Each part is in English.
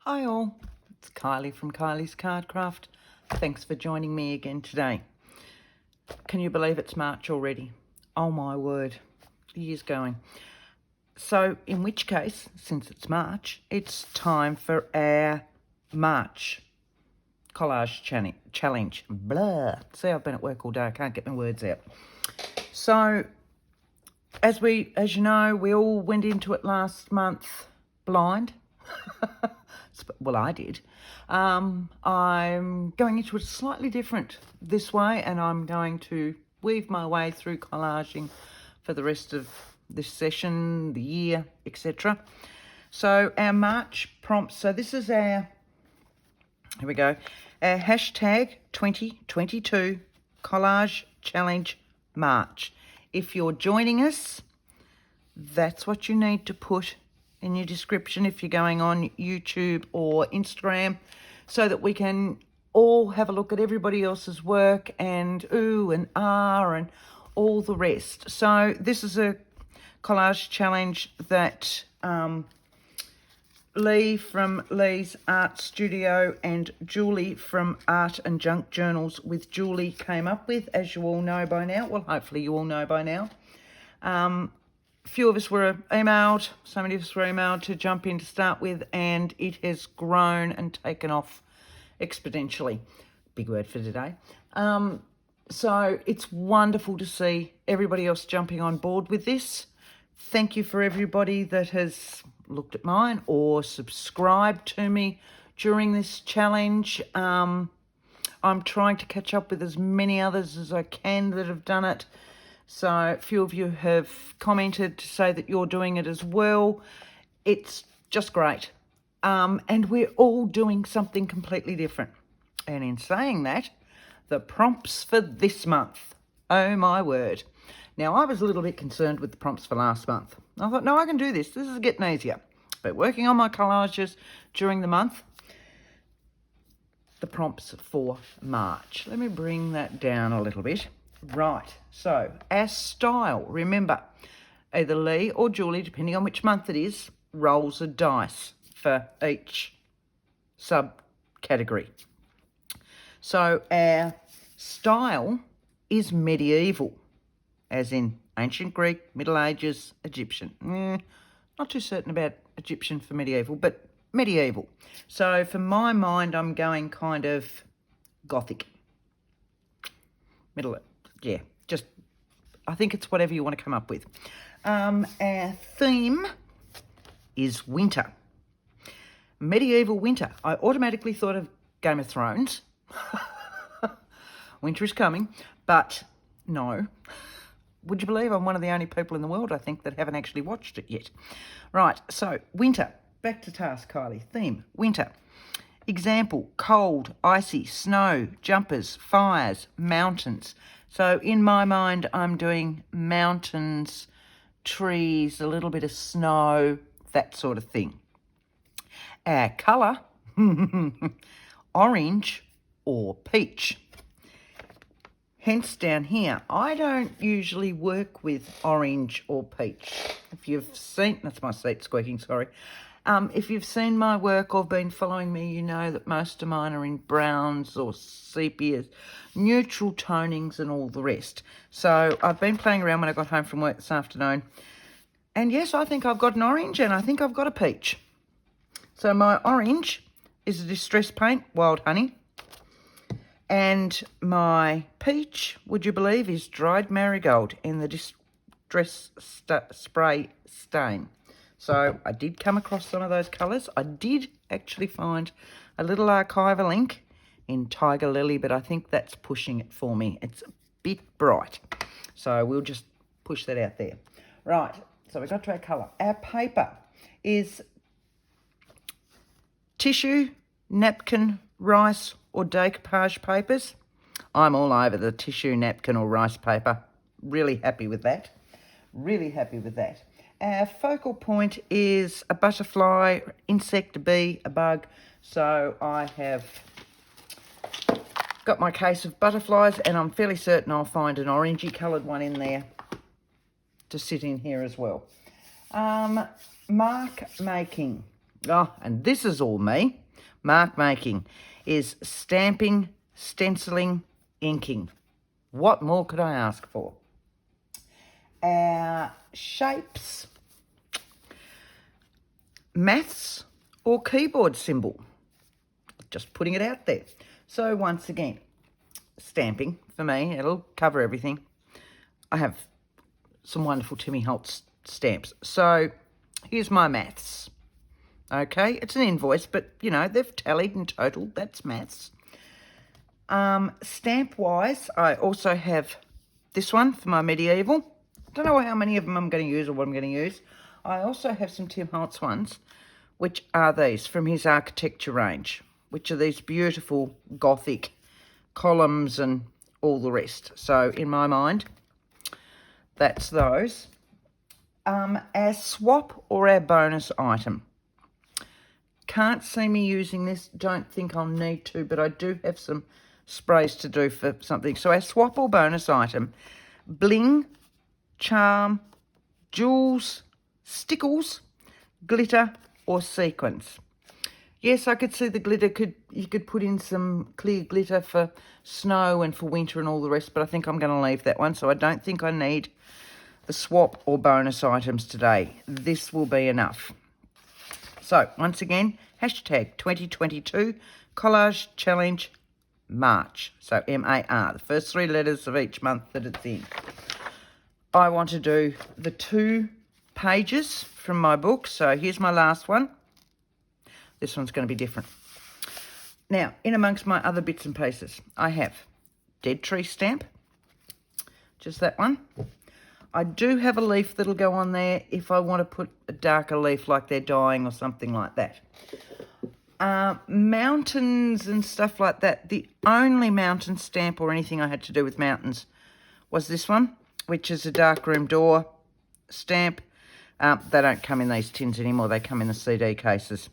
Hi all, it's Kylie from Kylie's Cardcraft. Thanks for joining me again today. Can you believe it's March already? Oh my word, the year's going. So in which case, since it's March, it's time for our March collage challenge. Blah. See, I've been at work all day, I can't get my words out. So as you know, we all went into it last month blind. Well, I did. I'm going into it slightly different this way, and I'm going to weave my way through collaging for the rest of this session, the year, etc. So our March prompts, so this is our, here we go, our hashtag 2022 collage challenge March. If you're joining us, that's what you need to put in your description if you're going on YouTube or Instagram, so that we can all have a look at everybody else's work and ooh and ah and all the rest. So this is a collage challenge that Leigh from Leigh's Art Studio and Julie from Art and Junk Journals with Julie came up with, as you all know by now. Well, hopefully you all know by now. A few of us were emailed, so many of us were emailed to jump in to start with, and it has grown and taken off exponentially. Big word for today. So it's wonderful to see everybody else jumping on board with this. Thank you for everybody that has looked at mine or subscribed to me during this challenge. I'm trying to catch up with as many others as I can that have done it. So a few of you have commented to say that you're doing it as well. It's just great. And we're all doing something completely different. And in saying that, the prompts for this month. Oh my word. Now, I was a little bit concerned with the prompts for last month. I thought, no, I can do this. This is getting easier. But working on my collages during the month, the prompts for March. Let me bring that down a little bit. Right, so our style, remember, either Leigh or Julie, depending on which month it is, rolls a dice for each subcategory. So our style is medieval, as in ancient Greek, Middle Ages, Egyptian. Not too certain about Egyptian for medieval, but medieval. So for my mind, I'm going kind of Gothic. Yeah, just, I think it's whatever you want to come up with. Our theme is winter. Medieval winter. I automatically thought of Game of Thrones. Winter is coming, but no. Would you believe I'm one of the only people in the world, I think, that haven't actually watched it yet? Right, so winter. Back to task, Kylie. Theme, winter. Example, cold, icy, snow, jumpers, fires, mountains. So in my mind, I'm doing mountains, trees, a little bit of snow, that sort of thing. Our colour, orange or peach. Hence down here, I don't usually work with orange or peach. If you've seen, that's my seat squeaking, sorry. If you've seen my work or been following me, you know that most of mine are in browns or sepias, neutral tonings and all the rest. So I've been playing around when I got home from work this afternoon. And yes, I think I've got an orange and I think I've got a peach. So my orange is a Distress Paint, Wild Honey. And my peach, would you believe, is Dried Marigold in the Distress Spray Stain. So I did come across some of those colours. I did actually find a little archival ink in Tiger Lily, but I think that's pushing it for me. It's a bit bright. So we'll just push that out there. Right, so we got to our colour. Our paper is tissue, napkin, rice or decoupage papers. I'm all over the tissue, napkin or rice paper. Really happy with that. Really happy with that. Our focal point is a butterfly, insect, a bee, a bug. So I have got my case of butterflies and I'm fairly certain I'll find an orangey coloured one in there to sit in here as well. Mark making. Oh, and this is all me. Mark making is stamping, stenciling, inking. What more could I ask for? Shapes, maths or keyboard symbol. Just putting it out there. So once again, stamping for me, it'll cover everything. I have some wonderful Timmy Holtz stamps. So here's my maths. Okay, it's an invoice, but you know, they've tallied and totaled. That's maths. Stamp-wise, I also have this one for my medieval. Don't know how many of them I'm going to use or what I'm going to use. I also have some Tim Holtz ones, which are these from his architecture range, which are these beautiful Gothic columns and all the rest. So in my mind, that's those. Our swap or our bonus item. Can't see me using this. Don't think I'll need to, but I do have some sprays to do for something. So our swap or bonus item, bling, charm, jewels, stickles, glitter or sequins. Yes, I could see the glitter. You could put in some clear glitter for snow and for winter and all the rest, but I think I'm going to leave that one. So I don't think I need the swap or bonus items today. This will be enough. So once again, hashtag 2022 Collage Challenge March. So M-A-R, the first 3 letters of each month that it's in. I want to do the 2 pages from my book. So here's my last one. This one's going to be different. Now, in amongst my other bits and pieces, I have Dead Tree Stamp. Just that one. I do have a leaf that'll go on there if I want to put a darker leaf like they're dying or something like that. Mountains and stuff like that. The only mountain stamp or anything I had to do with mountains was this one, which is a dark room door stamp. They don't come in these tins anymore. They come in the CD cases.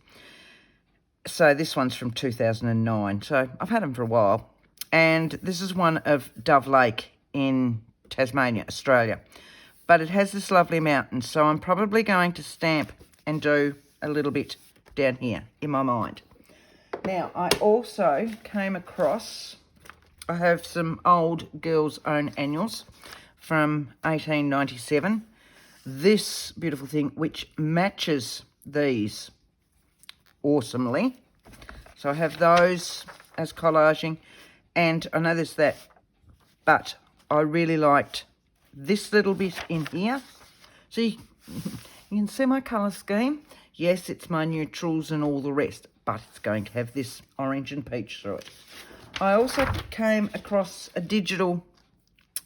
So this one's from 2009. So I've had them for a while. And this is one of Dove Lake in Tasmania, Australia. But it has this lovely mountain. So I'm probably going to stamp and do a little bit down here in my mind. Now, I also came across, I have some old Girls' Own Annuals from 1897. This beautiful thing, which matches these awesomely. So I have those as collaging, and I know there's that, but I really liked this little bit in here. See, you can see my colour scheme. Yes, it's my neutrals and all the rest, but it's going to have this orange and peach through it. I also came across a digital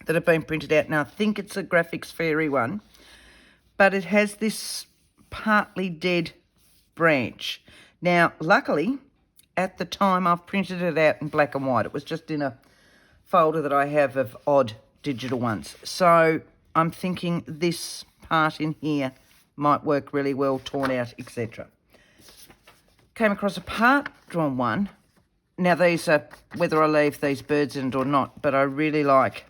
that have been printed out. Now, I think it's a Graphics Fairy one, but it has this partly dead branch. Now, luckily, at the time, I've printed it out in black and white. It was just in a folder that I have of odd digital ones. So I'm thinking this part in here might work really well, torn out, etc. Came across a part drawn one. Now, these are, whether I leave these birds in it or not, but I really like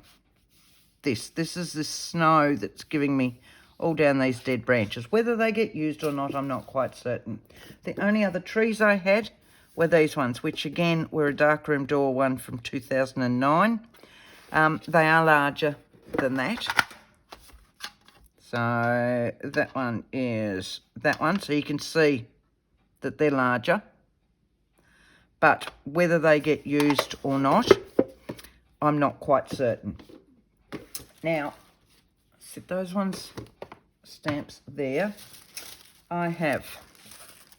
this. This is the snow that's giving me all down these dead branches. Whether they get used or not, I'm not quite certain. The only other trees I had were these ones, which again were a darkroom door one from 2009. They are larger than that. So that one is that one. So you can see that they're larger. But whether they get used or not, I'm not quite certain. Now, set those ones stamps there. I have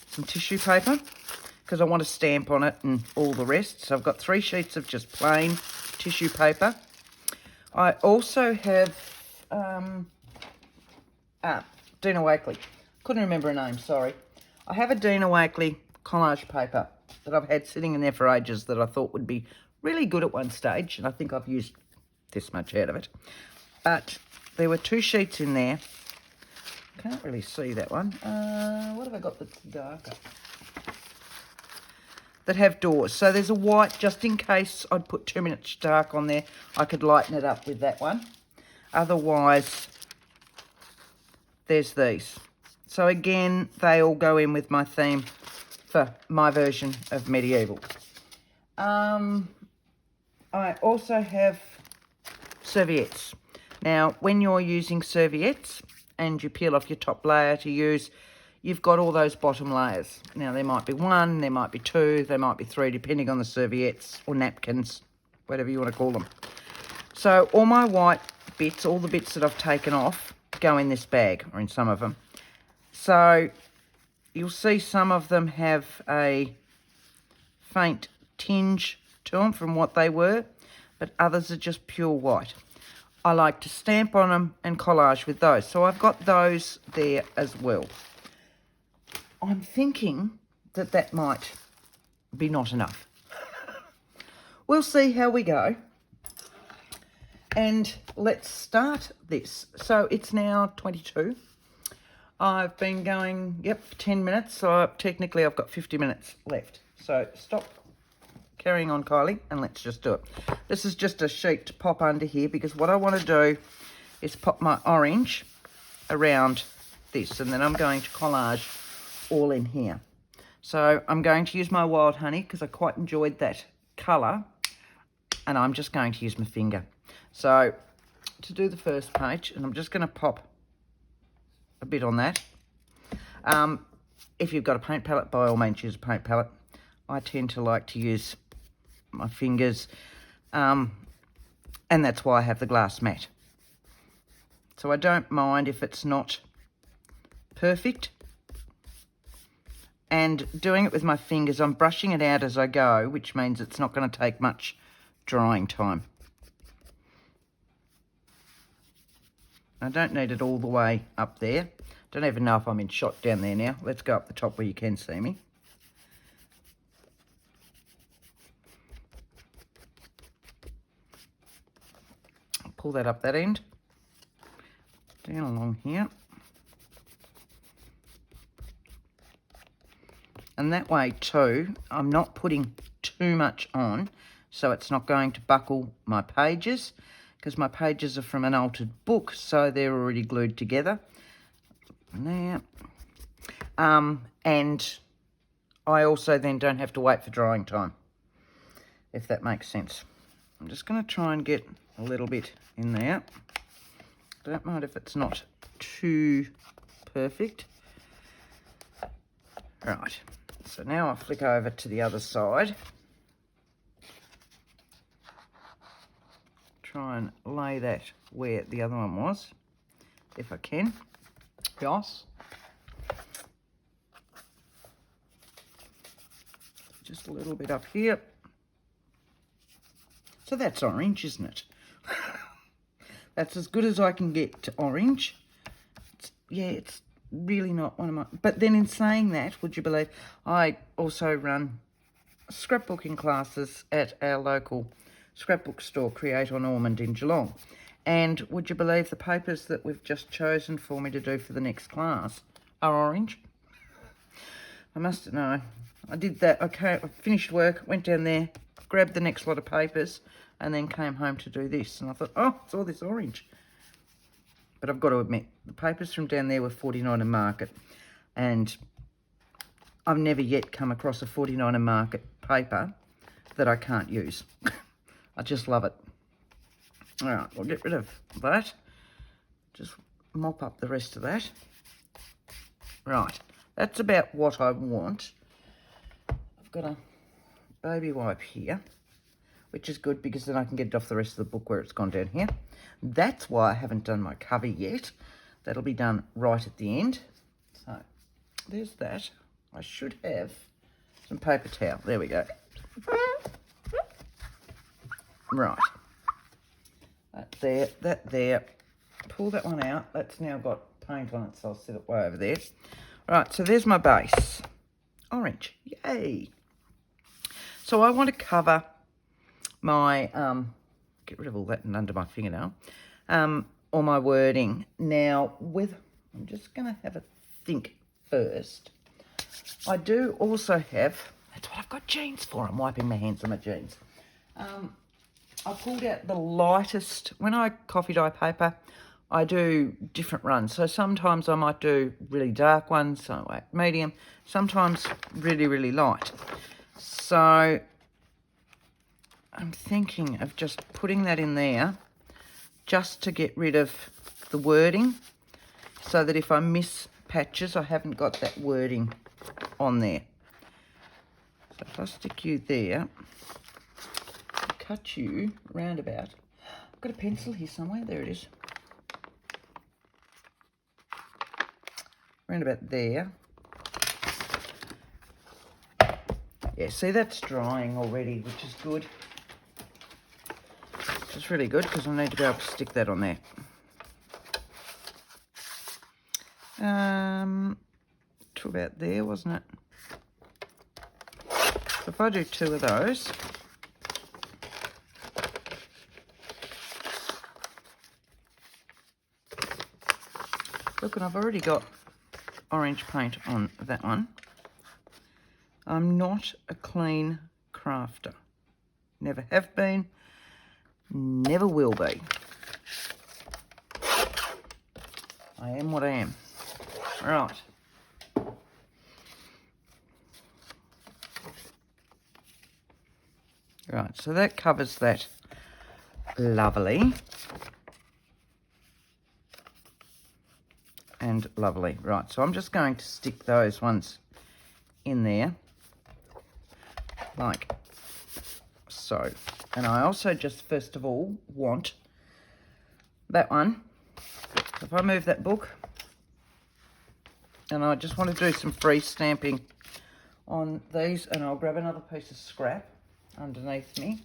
some tissue paper because I want to stamp on it and all the rest. So I've got 3 sheets of just plain tissue paper. I also have Dina Wakley. Couldn't remember her name, sorry. I have a Dina Wakley collage paper that I've had sitting in there for ages that I thought would be really good at one stage, and I think I've used this much out of it. But there were 2 sheets in there. Can't really see that one. What have I got that's darker? That have doors. So there's a white, just in case I'd put too much dark on there, I could lighten it up with that one. Otherwise, there's these. So again, they all go in with my theme for my version of medieval. I also have serviettes. Now, when you're using serviettes and you peel off your top layer to use, you've got all those bottom layers. Now, there might be 1, there might be 2, there might be 3, depending on the serviettes or napkins, whatever you want to call them. So all my white bits, all the bits that I've taken off, go in this bag, or in some of them. So you'll see some of them have a faint tinge to them from what they were, but others are just pure white. I like to stamp on them and collage with those. So I've got those there as well. I'm thinking that that might be not enough. We'll see how we go. And let's start this. So it's now 22. I've been going, 10 minutes. So technically I've got 50 minutes left. So stop carrying on, Kylie, and let's just do it. This is just a sheet to pop under here because what I want to do is pop my orange around this, and then I'm going to collage all in here. So I'm going to use my wild honey because I quite enjoyed that colour, and I'm just going to use my finger. So to do the first page, and I'm just going to pop a bit on that. If you've got a paint palette, by all means use a paint palette. I tend to like to use my fingers, and that's why I have the glass mat. So I don't mind if it's not perfect. And doing it with my fingers, I'm brushing it out as I go, which means it's not going to take much drying time. I don't need it all the way up there. Don't even know if I'm in shot down there now. Let's go up the top where you can see me. Pull that up that end. Down along here. And that way too, I'm not putting too much on, so it's not going to buckle my pages, because my pages are from an altered book, so they're already glued together. There. And I also then don't have to wait for drying time, if that makes sense. I'm just going to try and get a little bit in there. Don't mind if it's not too perfect. Right, so now I'll flick over to the other side. Try and lay that where the other one was, if I can. Yes. Just a little bit up here. So that's orange, isn't it? That's as good as I can get to orange. It's really not one of my... But then in saying that, would you believe, I also run scrapbooking classes at our local scrapbook store, Create on Ormond in Geelong. And would you believe the papers that we've just chosen for me to do for the next class are orange? I must know. I did that. Okay, I finished work, went down there, grabbed the next lot of papers, and then came home to do this. And I thought, oh, it's all this orange. But I've got to admit, the papers from down there were 49 in market. And I've never yet come across a 49 in market paper that I can't use. I just love it. All right, we'll get rid of that. Just mop up the rest of that. Right, that's about what I want. I've got a baby wipe here, which is good because then I can get it off the rest of the book where it's gone down here. That's why I haven't done my cover yet. That'll be done right at the end. So there's that. I should have some paper towel. There we go. Right. That there, that there. Pull that one out. That's now got paint on it, so I'll set it way over there. Right, so there's my base. Orange. Yay. So I want to cover my, get rid of all that and under my fingernail, or my wording. Now, I'm just going to have a think first. I do also have, that's what I've got jeans for. I'm wiping my hands on my jeans. I pulled out the lightest, when I coffee dye paper, I do different runs. So sometimes I might do really dark ones, so like medium, sometimes really, really light. So I'm thinking of just putting that in there just to get rid of the wording, so that if I miss patches, I haven't got that wording on there. So if I stick you there, I'll cut you round about. I've got a pencil here somewhere. There it is. Round about there. Yeah, see, that's drying already, which is good. Which is really good, because I need to be able to stick that on there. To about there, wasn't it? So if I do 2 of those, look, and I've already got orange paint on that one. I'm not a clean crafter. Never have been, never will be. I am what I am. Right. Right, so that covers that lovely. And lovely. Right, so I'm just going to stick those ones in there, like so. And I also just, first of all, want that one. If I move that book, and I just want to do some free stamping on these, and I'll grab another piece of scrap underneath me.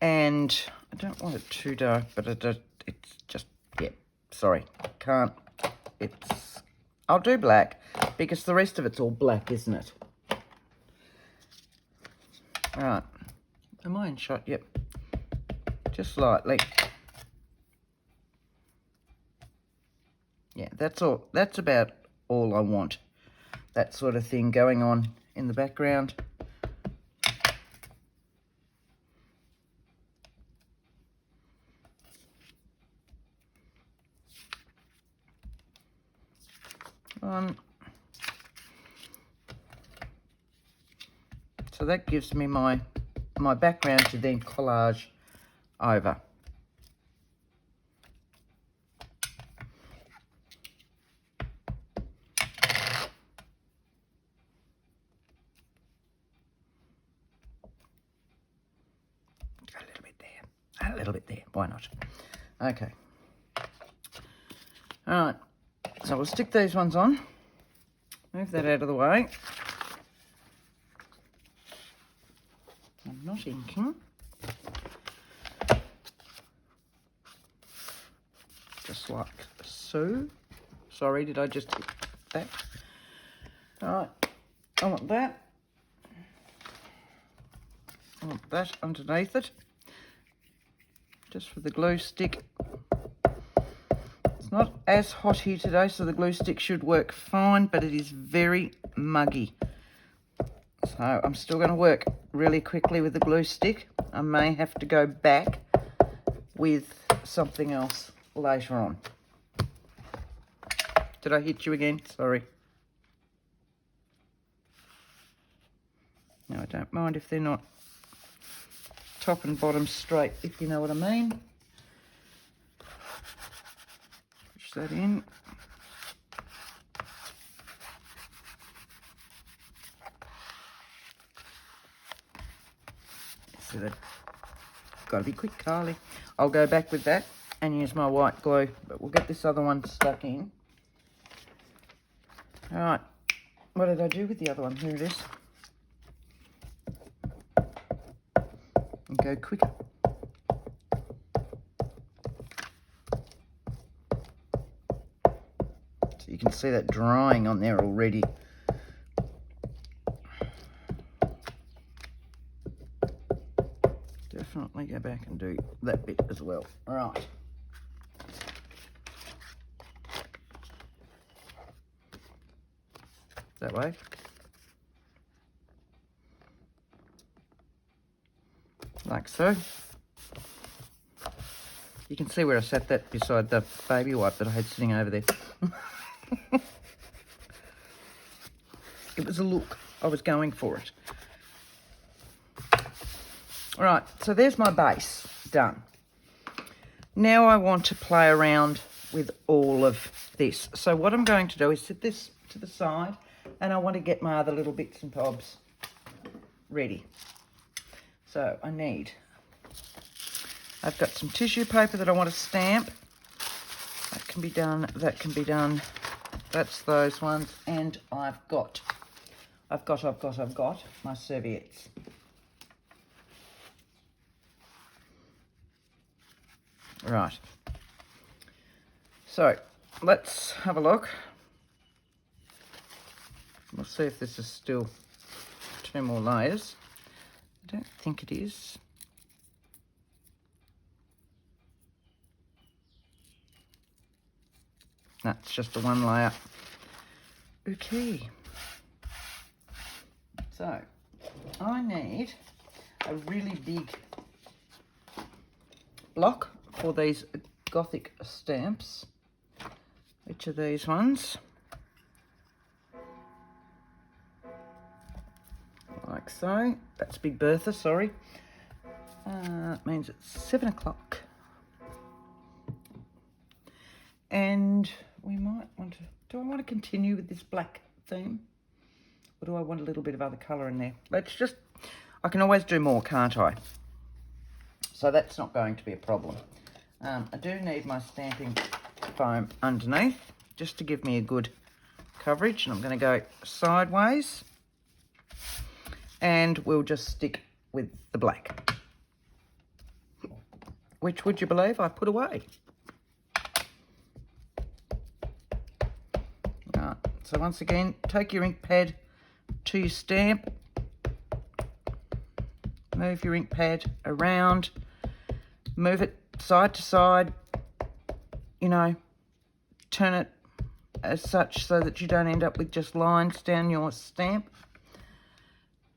And I don't want it too dark, but it's just, yeah, sorry, can't. I'll do black, because the rest of it's all black, isn't it? All right, am I in shot? Yep, just lightly. Yeah, that's all. That's about all I want. That sort of thing going on in the background. So that gives me my background to then collage over. A little bit there, a little bit there, why not? Okay. All right, so we'll stick these ones on. Move that out of the way. I'm not inking. Just like so. Sorry, did I just hit that? All right, I want that. I want that underneath it. Just for the glue stick. It's not as hot here today, so the glue stick should work fine, but it is very muggy. So I'm still going to work really quickly with the glue stick. I may have to go back with something else later on. Did I hit you again? Sorry. No, I don't mind if they're not top and bottom straight, if you know what I mean. Push that in. So that, got to be quick, Kylie. I'll go back with that and use my white glue, but we'll get this other one stuck in. All right, what did I do with the other one? Here it is. And go quicker. So you can see that drying on there already. Definitely go back and do that bit as well. All right. that way. Like so. You can see where I sat that beside the baby wipe that I had sitting over there. It was a look. I was going for it. All right, so there's my base done. Now I want to play around with all of this. So what I'm going to do is set this to the side, and I want to get my other little bits and bobs ready. So I've got some tissue paper that I want to stamp. That can be done, that can be done. That's those ones. And I've got my serviettes. Right. So let's have a look. We'll see if this is still 2 more layers. I don't think it is. That's just a 1 layer. Okay. So I need a really big block for these Gothic stamps. Which are these ones? Like so. That's Big Bertha, sorry. It means it's 7 o'clock. And we might want to, do I want to continue with this black theme? Or do I want a little bit of other colour in there? I can always do more, can't I? So that's not going to be a problem. I do need my stamping foam underneath, just to give me a good coverage. And I'm going to go sideways. And we'll just stick with the black. Which, would you believe, I put away. Right, so once again, take your ink pad to your stamp. Move your ink pad around. Move it side to side. You know, turn it as such so that you don't end up with just lines down your stamp.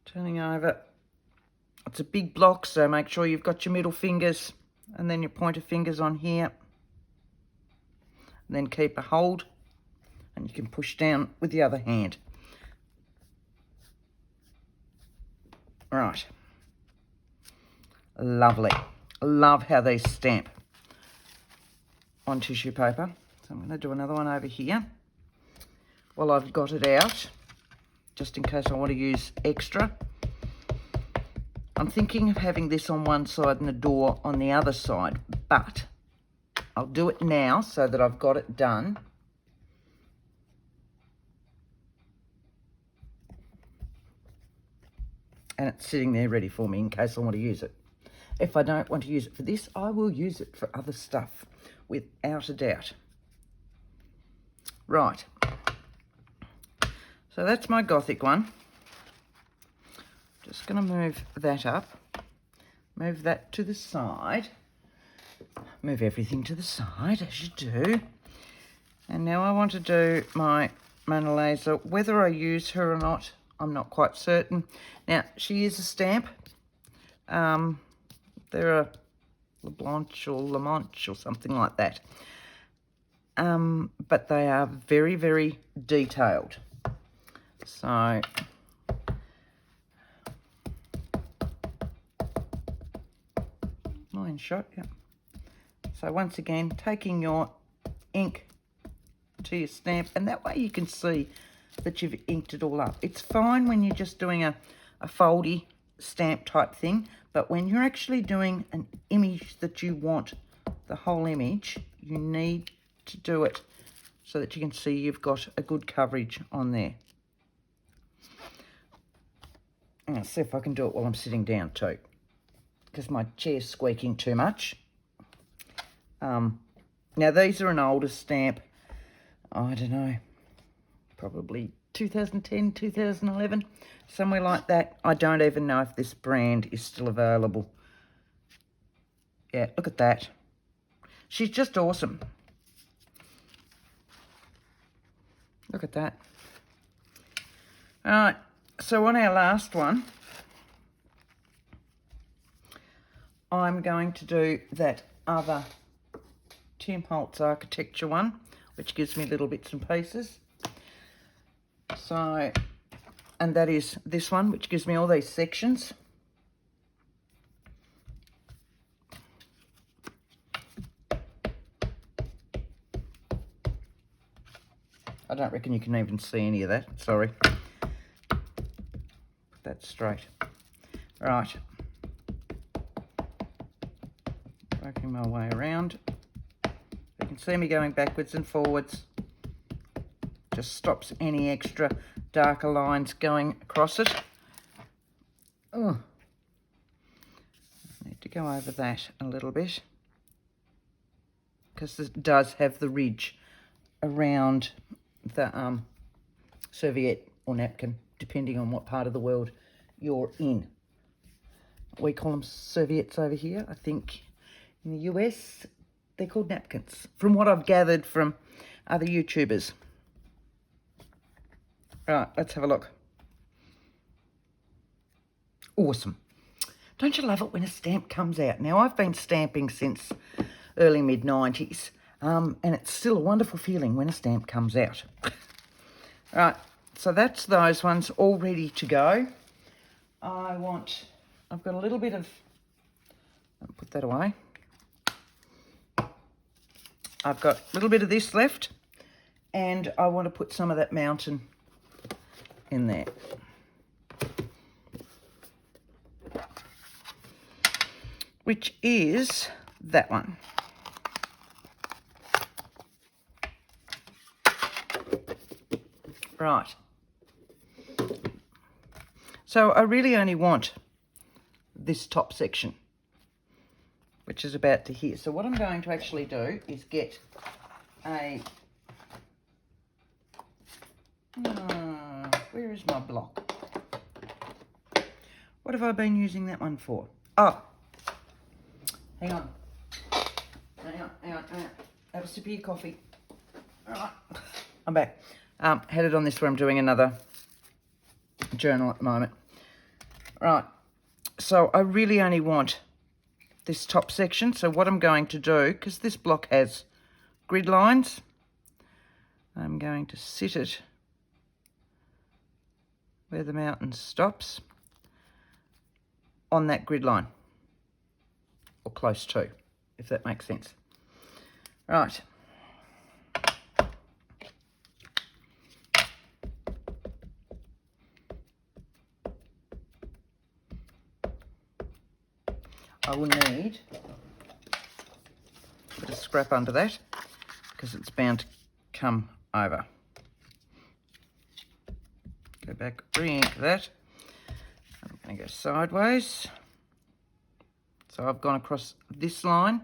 Turning over. It's a big block, so make sure you've got your middle fingers and then your pointer fingers on here. And then keep a hold, and you can push down with the other hand. Right. Lovely. Love how these stamp on tissue paper. So I'm going to do another one over here while I've got it out, just in case I want to use extra. I'm thinking of having this on one side and the door on the other side, but I'll do it now so that I've got it done. And it's sitting there ready for me in case I want to use it. If I don't want to use it for this, I will use it for other stuff, without a doubt. Right. So that's my Gothic one. Just going to move that up. Move that to the side. Move everything to the side, as you do. And now I want to do my Mona Lisa. Whether I use her or not, I'm not quite certain. Now, she is a stamp. They're a LeBlanc or La Manche or something like that. But they are very, very detailed. So, line shot, yeah. So once again, taking your ink to your stamp, and that way you can see that you've inked it all up. It's fine when you're just doing a foldy stamp type thing, but when you're actually doing an image that you want the whole image, you need to do it so that you can see you've got a good coverage on there. I'll see if I can do it while I'm sitting down too, because my chair's squeaking too much. Now these are an older stamp. I don't know, probably 2010, 2011, somewhere like that. I don't even know if this brand is still available. Yeah, look at that. She's just awesome. Look at that. All right, so on our last one, I'm going to do that other Tim Holtz architecture one, which gives me little bits and pieces. So, and that is this one, which gives me all these sections. I don't reckon you can even see any of that, sorry. Put that straight. Right. Working my way around. You can see me going backwards and forwards. Just stops any extra darker lines going across it. Oh, I need to go over that a little bit, because it does have the ridge around the serviette or napkin, depending on what part of the world you're in. We call them serviettes over here. I think in the US they're called napkins, from what I've gathered from other YouTubers. Right, let's have a look. Awesome. Don't you love it when a stamp comes out? Now, I've been stamping since early mid-90s, and it's still a wonderful feeling when a stamp comes out. Right, so that's those ones all ready to go. I've got a little bit of, I'll put that away. I've got a little bit of this left, and I want to put some of that mountain in there. Which is that one. Right. So I really only want this top section, which is about to here. So what I'm going to actually do is get a... where is my block? What have I been using that one for? Oh, hang on. Have a sip of your coffee. All right, I'm back. Had it on this where I'm doing another journal at the moment. Right, so I really only want this top section. So what I'm going to do, because this block has grid lines, I'm going to sit it where the mountain stops on that grid line, or close to, if that makes sense. Right. I will need a bit of scrap under that, because it's bound to come over. Go back, re-ink that. I'm going to go sideways. So I've gone across this line.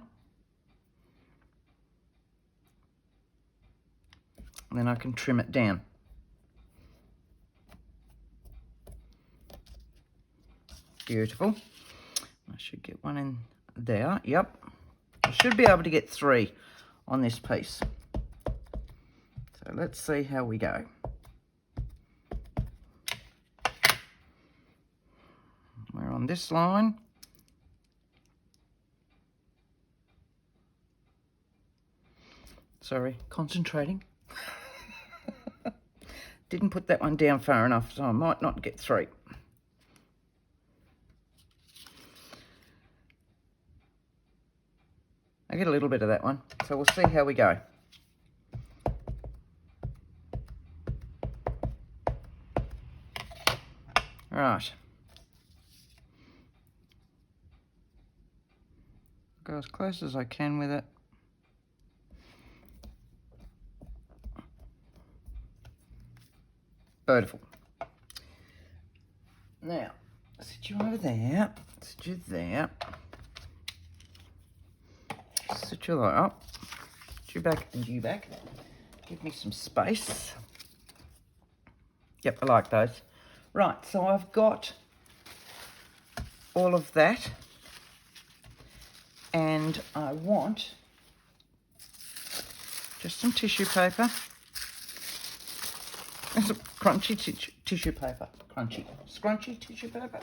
And then I can trim it down. Beautiful. I should get one in there. Yep. I should be able to get 3 on this piece. So let's see how we go. We're on this line. Sorry, concentrating. Didn't put that one down far enough, so I might not get 3. I get a little bit of that one, so we'll see how we go. Right. Go as close as I can with it. Beautiful. Now, sit you over there, sit you there, sit you up, sit you back and you back. Give me some space. Yep, I like those. Right, so I've got all of that, and I want just some tissue paper. There's a crunchy tissue paper, scrunchy tissue paper.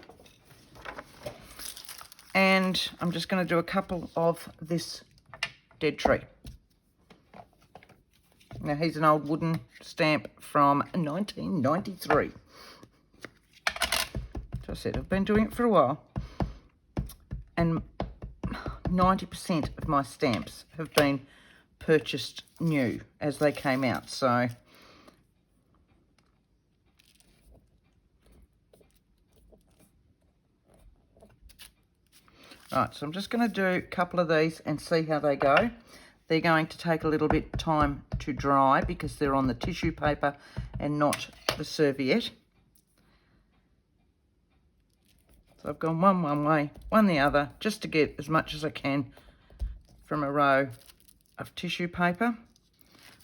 And I'm just going to do a couple of this dead tree. Now, here's an old wooden stamp from 1993. So I said, I've been doing it for a while. And 90% of my stamps have been purchased new as they came out. So right, so I'm just going to do a couple of these and see how they go. They're going to take a little bit time to dry because they're on the tissue paper and not the serviette. So I've gone one way, one the other, just to get as much as I can from a row of tissue paper.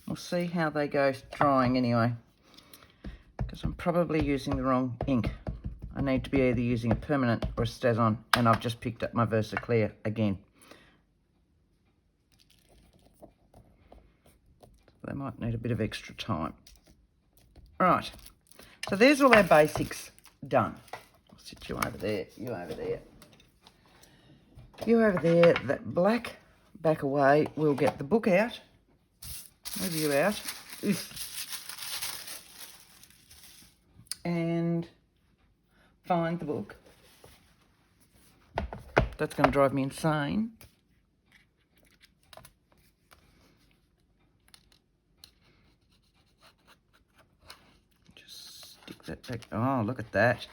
We'll see how they go drying anyway, because I'm probably using the wrong ink. I need to be either using a permanent or a StazOn, and I've just picked up my Versaclear again. They might need a bit of extra time. Right, so there's all our basics done. I'll sit you over there, you over there. You over there, that black, back away. We'll get the book out. Move you out. Oof. And find the book. That's going to drive me insane. Just stick that back. Oh, look at that.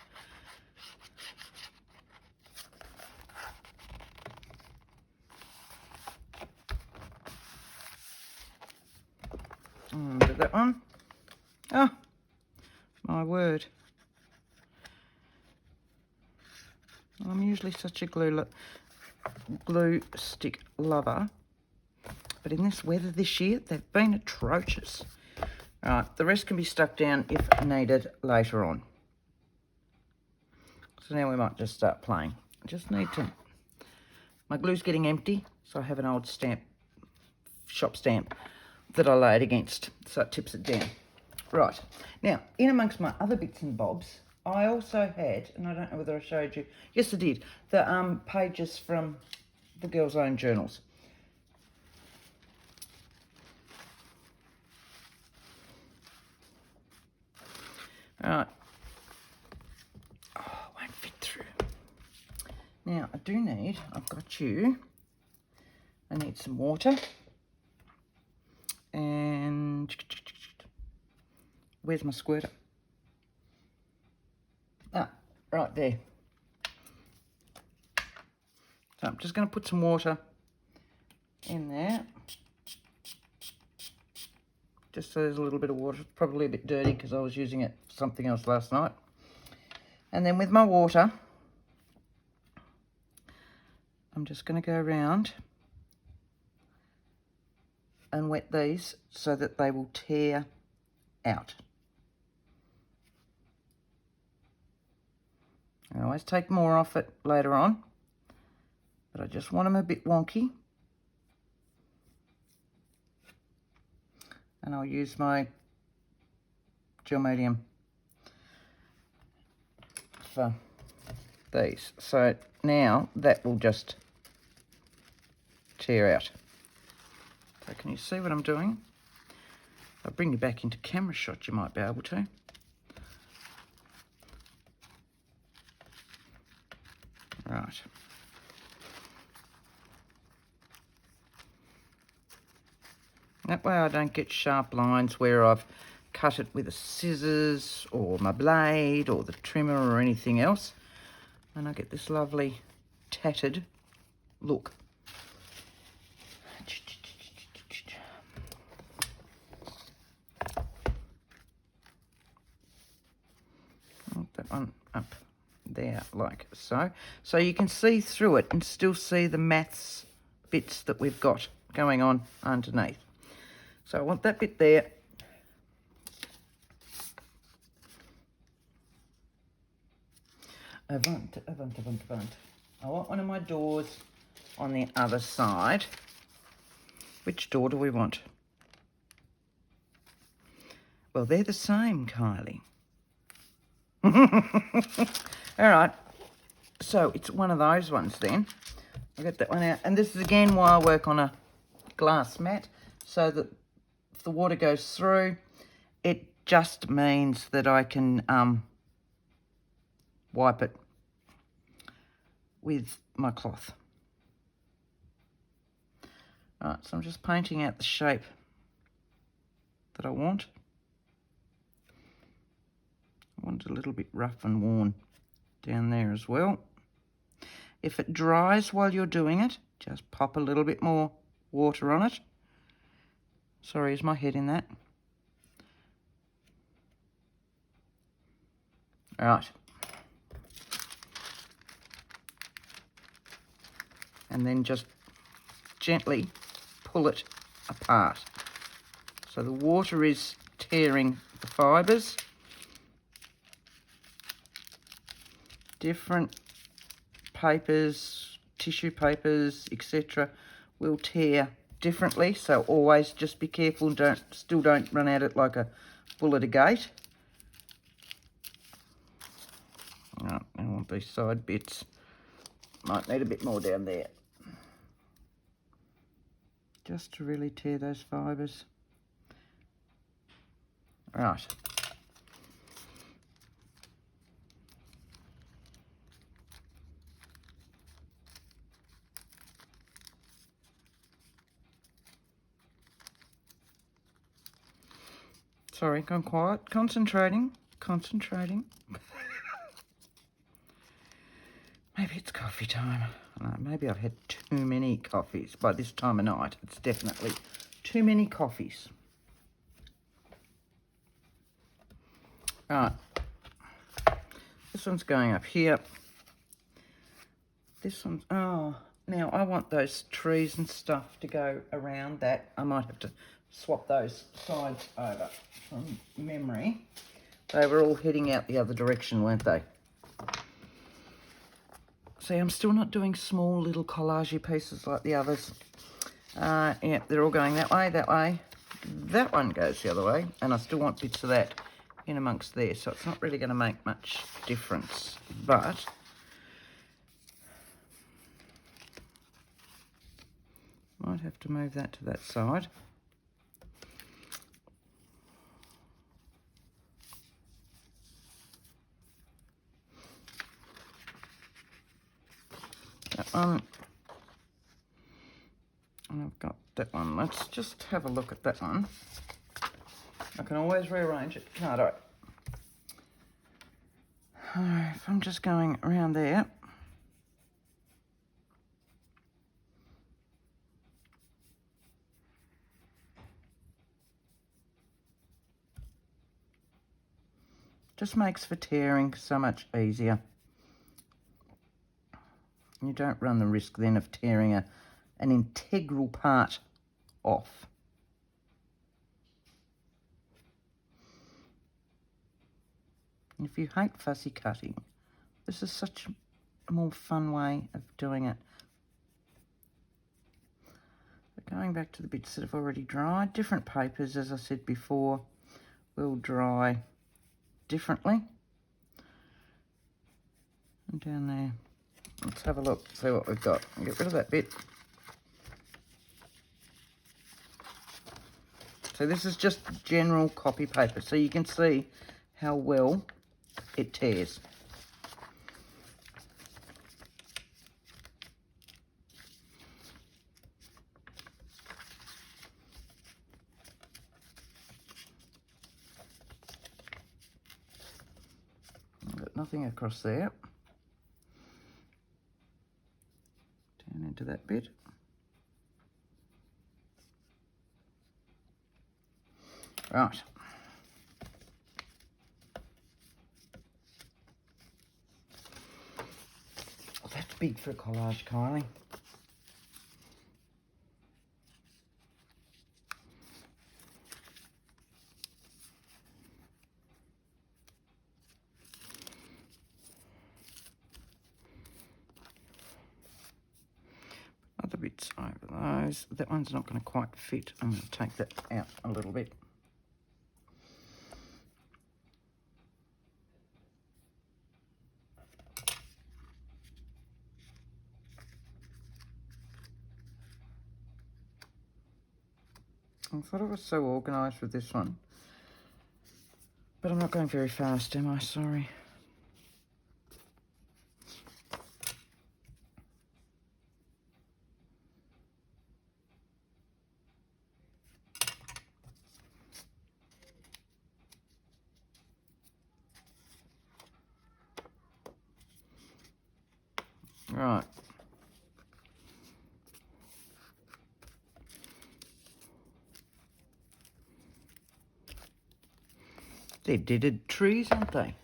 Do that one. Oh, my word. I'm usually such a glue stick lover, but in this weather this year, they've been atrocious. All right, the rest can be stuck down if needed later on. So now we might just start playing. I just need to... My glue's getting empty, so I have an old shop stamp that I lay it against, so it tips it down. Right, now, in amongst my other bits and bobs, I also had, and I don't know whether I showed you, yes I did, the pages from the girls' own journals. Alright. Oh, it won't fit through. Now, I do need, I've got you, I need some water. And where's my squirter? Ah, right there. So I'm just going to put some water in there. Just so there's a little bit of water. It's probably a bit dirty because I was using it for something else last night. And then with my water, I'm just going to go around and wet these so that they will tear out. I always take more off it later on, but I just want them a bit wonky. And I'll use my gel medium for these. So now that will just tear out. So can you see what I'm doing? If I bring you back into camera shot, you might be able to. Right. That way I don't get sharp lines where I've cut it with a scissors or my blade or the trimmer or anything else. And I get this lovely tattered look. That one up there like so. So you can see through it and still see the maths bits that we've got going on underneath. So I want that bit there. Avant. I want one of my doors on the other side. Which door do we want? Well, they're the same, Kylie. All right, so it's one of those ones then. I'll get that one out. And this is again why I work on a glass mat, so that if the water goes through, it just means that I can wipe it with my cloth. Right, so I'm just painting out the shape that I want. I want it a little bit rough and worn down there as well. If it dries while you're doing it, just pop a little bit more water on it. Sorry, is my head in that? All right. And then just gently pull it apart. So the water is tearing the fibres. Different papers, tissue papers, etc. will tear differently, so always just be careful and still don't run at it like a bull at a gate. Oh, I want these side bits. Might need a bit more down there. Just to really tear those fibres. Right. Sorry, gone quiet. Concentrating. Maybe it's coffee time. I don't know, maybe I've had too many coffees by this time of night. It's definitely too many coffees. Right. This one's going up here. This one's... Oh, now I want those trees and stuff to go around that. I might have to swap those sides over from memory. They were all heading out the other direction, weren't they? See, I'm still not doing small little collage pieces like the others. Yeah, they're all going that way, that way. That one goes the other way, and I still want bits of that in amongst there, so it's not really going to make much difference. But might have to move that to that side. That one, and I've got that one. Let's just have a look at that one. I can always rearrange it, can't I? If I'm just going around there, just makes for tearing so much easier. You don't run the risk then of tearing an integral part off. And if you hate fussy cutting, this is such a more fun way of doing it. But going back to the bits that have already dried, different papers, as I said before, will dry differently. And down there. Let's have a look, see what we've got. I'll get rid of that bit. So this is just general copy paper, so you can see how well it tears. I've got nothing across there. Down into that bit. Right. Oh, that's big for a collage, Kylie. Other bits over those. That one's not going to quite fit. I'm going to take that out a little bit. I thought I was so organised with this one. But I'm not going very fast, am I? Sorry. Right. They're deaded trees, aren't they?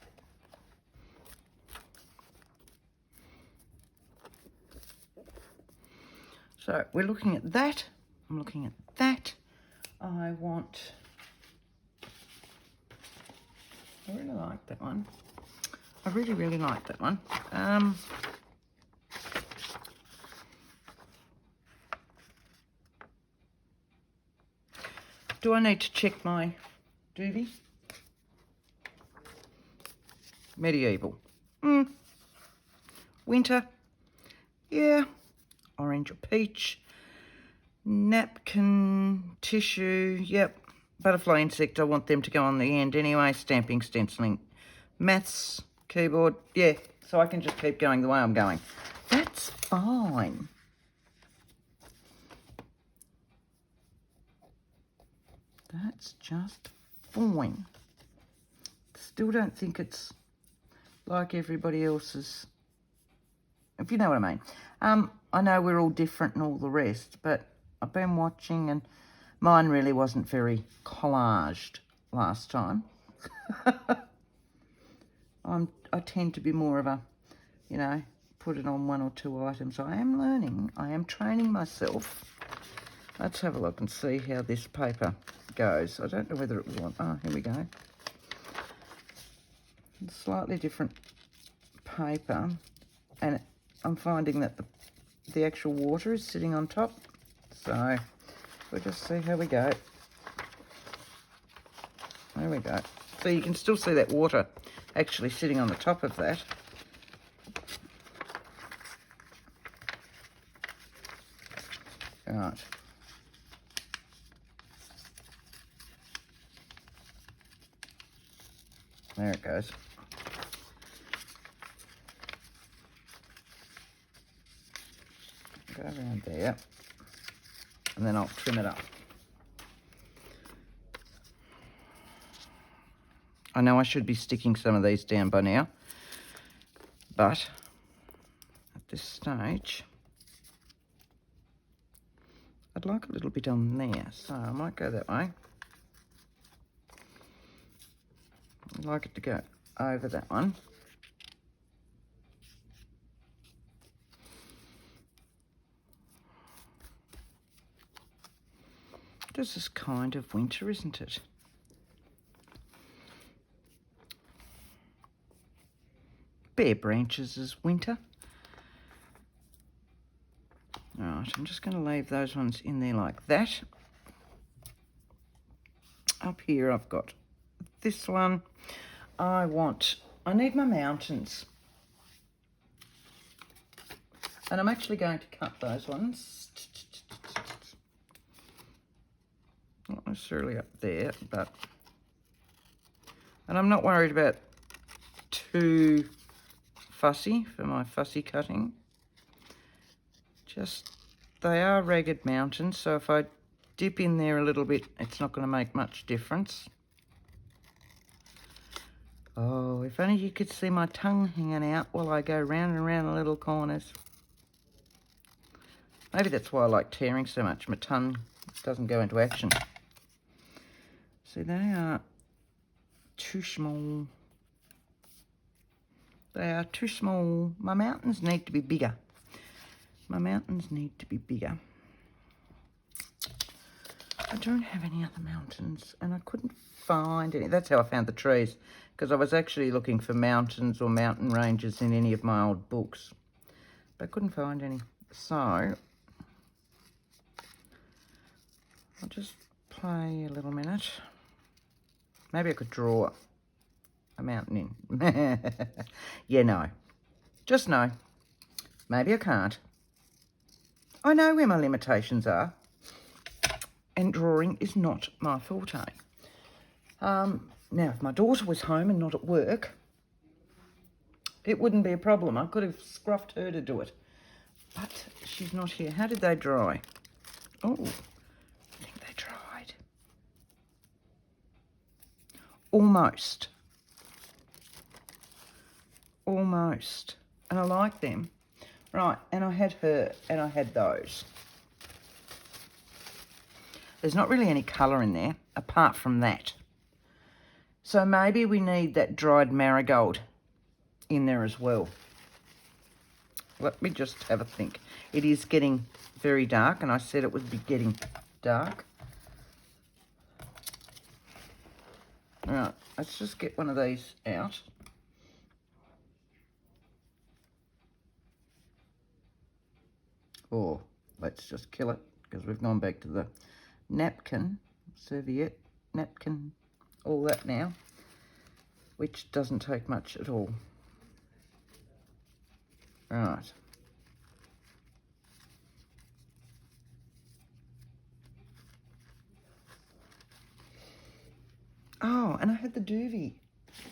So we're looking at that. I'm looking at that. I really like that one. I really, really like that one. Do I need to check my doobie? Medieval. Winter. Yeah. Orange or peach. Napkin, tissue. Yep. Butterfly insect. I want them to go on the end anyway. Stamping, stenciling. Maths, keyboard. Yeah. So I can just keep going the way I'm going. That's fine. That's just fine. Still don't think it's like everybody else's, if you know what I mean. I know we're all different and all the rest, but I've been watching and mine really wasn't very collaged last time. I tend to be more of a, you know, put it on one or two items. I am learning. I am training myself. Let's have a look and see how this paper goes. I don't know whether it will. Oh, here we go. Slightly different paper, and I'm finding that the actual water is sitting on top. So we'll just see how we go. There we go. So you can still see that water actually sitting on the top of that. Right. There it goes. Go around there, and then I'll trim it up. I know I should be sticking some of these down by now, but at this stage, I'd like a little bit on there, so I might go that way. I'd like it to go over that one. This is kind of winter, isn't it? Bare branches is winter. Alright, I'm just going to leave those ones in there like that. Up here I've got this one. I need my mountains. And I'm actually going to cut those ones. Not necessarily up there, but... And I'm not worried about too fussy for my fussy cutting. Just, they are ragged mountains, so if I dip in there a little bit, it's not going to make much difference. Oh, if only you could see my tongue hanging out while I go round and round the little corners. Maybe that's why I like tearing so much. My tongue doesn't go into action. See, they are too small. They are too small. My mountains need to be bigger. My mountains need to be bigger. I don't have any other mountains, and I couldn't find any. That's how I found the trees, because I was actually looking for mountains or mountain ranges in any of my old books, but I couldn't find any. So I'll just play a little minute. Maybe I could draw a mountain in. Yeah, no. Just no. Maybe I can't. I know where my limitations are. and drawing is not my forte. Now, if my daughter was home and not at work, it wouldn't be a problem. I could have scruffed her to do it. But she's not here. How did they dry? Oh, I think they dried. Almost. Almost. And I like them. Right, and I had her and I had those. There's not really any colour in there apart from that. So maybe we need that dried marigold in there as well. Let me just have a think. It is getting very dark, and I said it would be getting dark. All right, let's just get one of these out. Or let's just kill it, because we've gone back to the napkin, serviette, napkin, all that now, which doesn't take much at all. Right. Oh, and I had the doobie.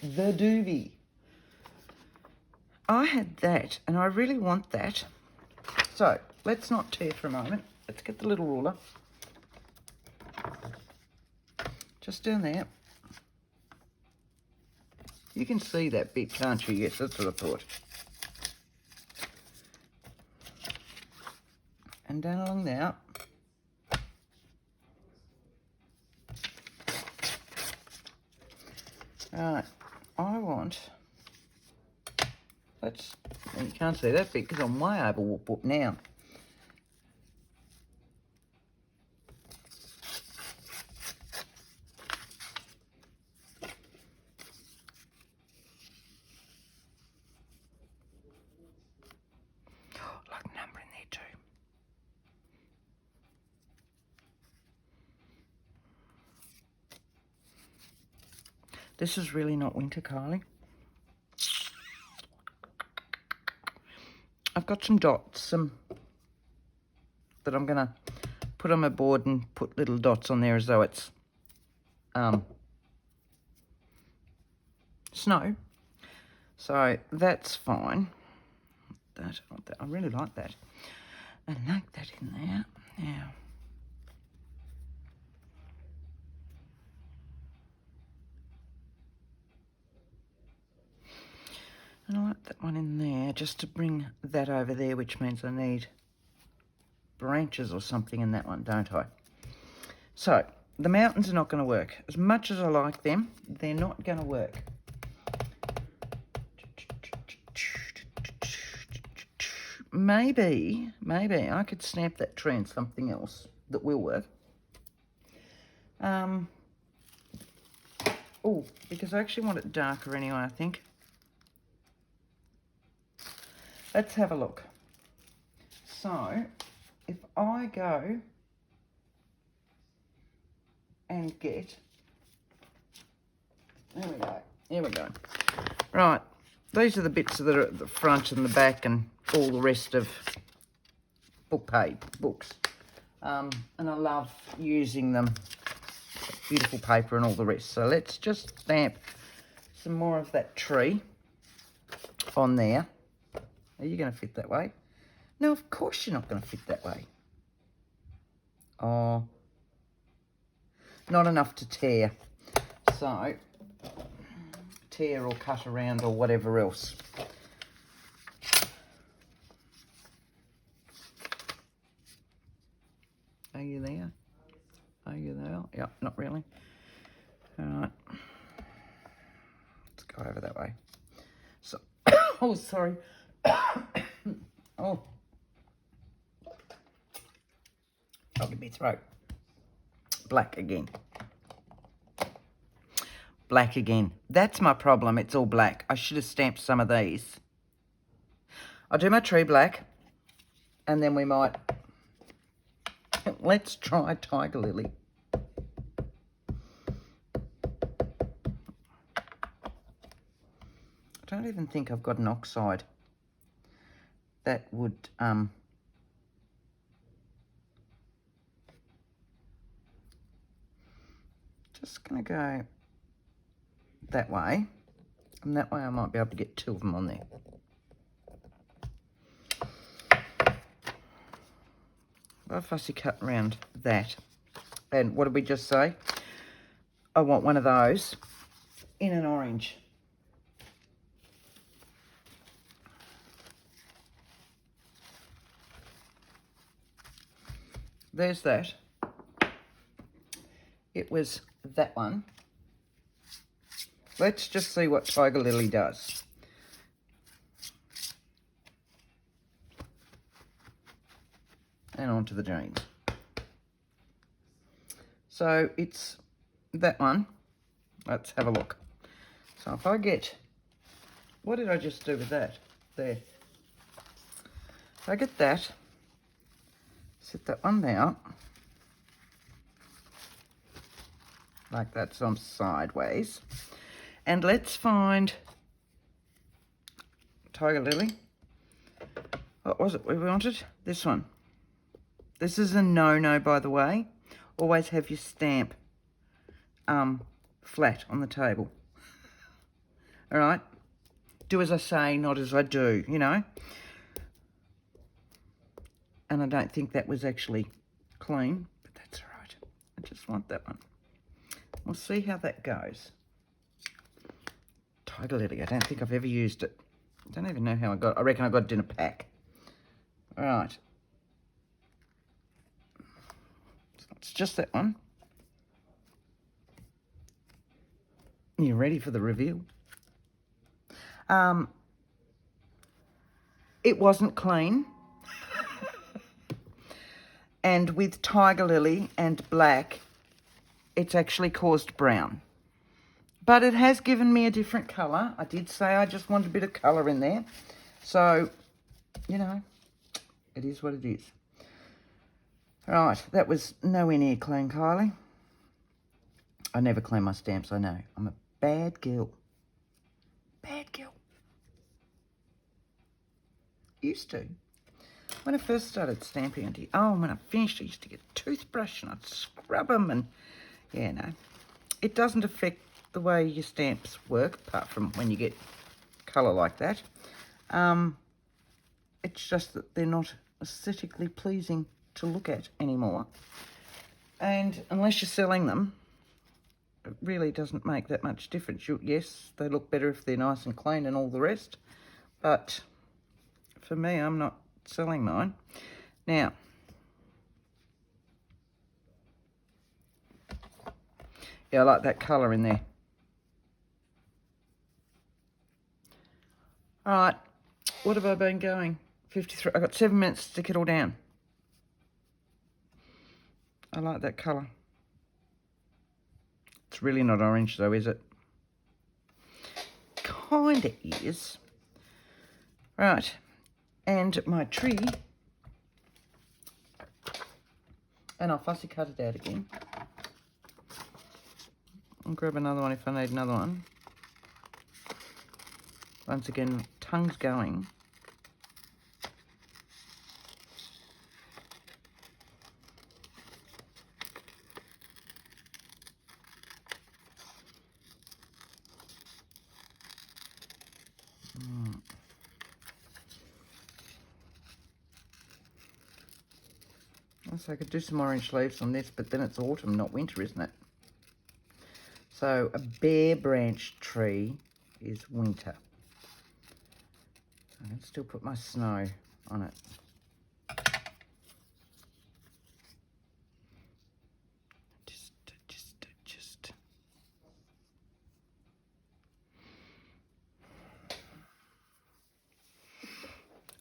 The doobie. I had that, and I really want that. So, let's not tear for a moment. Let's get the little ruler. Just down there. You can see that bit, can't you? Yes, that's what I thought. And down along there. Right, I want, you can't see that bit because I'm way over whoop now. Like a number in there too. This is really not winter, Kylie. I've got some dots, that I'm going to put on my board and put little dots on there as though it's snow. So that's fine. I really like that. I like that in there. Now. And I like that one in there just to bring that over there, which means I need branches or something in that one, don't I? So, the mountains are not going to work. As much as I like them, they're not going to work. Maybe I could stamp that tree in something else that will work. Oh, because I actually want it darker anyway, I think. Let's have a look. So, if I go and get, here we go. Right, these are the bits that are at the front and the back and all the rest of books. And I love using them, beautiful paper and all the rest. So let's just stamp some more of that tree on there. Are you going to fit that way? No, of course you're not going to fit that way. Oh, not enough to tear. So, tear or cut around or whatever else. Are you there? Are you there? Yeah, not really. All right. Let's go over that way. So, oh, sorry. Oh, I'll get my throat. Black again. Black again. That's my problem. It's all black. I should have stamped some of these. I'll do my tree black, and then we might. Let's try Tiger Lily. I don't even think I've got an oxide. That would Just going to go that way. And that way I might be able to get 2 of them on there. I'll fussy cut around that. And what did we just say? I want one of those in an orange. There's that. It was that one. Let's just see what Tiger Lily does. And on to the jeans. So it's that one. Let's have a look. So if I get, what did I just do with that? There. If I get that, set that one there. Like that, so I'm sideways. And let's find Tiger Lily. What was it we wanted? This one. This is a no-no, by the way. Always have your stamp flat on the table. All right? Do as I say, not as I do, you know? And I don't think that was actually clean, but that's all right. I just want that one. We'll see how that goes. Tiger Lily, I don't think I've ever used it. I don't even know how I got it. I reckon I got it in a pack. All right. So it's just that one. You ready for the reveal? It wasn't clean. And with Tiger Lily and black, it's actually caused brown. But it has given me a different colour. I did say I just wanted a bit of colour in there. So, you know, it is what it is. Right, that was nowhere near clean, Kylie. I never clean my stamps, I know. I'm a bad girl. Bad girl. Used to. When I first started stamping, when I finished, I used to get a toothbrush and I'd scrub them and, yeah, no. It doesn't affect the way your stamps work, apart from when you get colour like that. It's just that they're not aesthetically pleasing to look at anymore. And unless you're selling them, it really doesn't make that much difference. Yes, they look better if they're nice and clean and all the rest, but for me, I'm not selling mine. Now, yeah, I like that colour in there. All right, what have I been going? 53, I've got 7 minutes to stick it all down. I like that colour. It's really not orange though, is it? Kinda is. Right, and my tree, and I'll fussy cut it out again. I'll grab another one if I need another one. Once again, tongue's going. So I could do some orange leaves on this, but then it's autumn, not winter, isn't it? So a bare branch tree is winter. I can still put my snow on it. Just.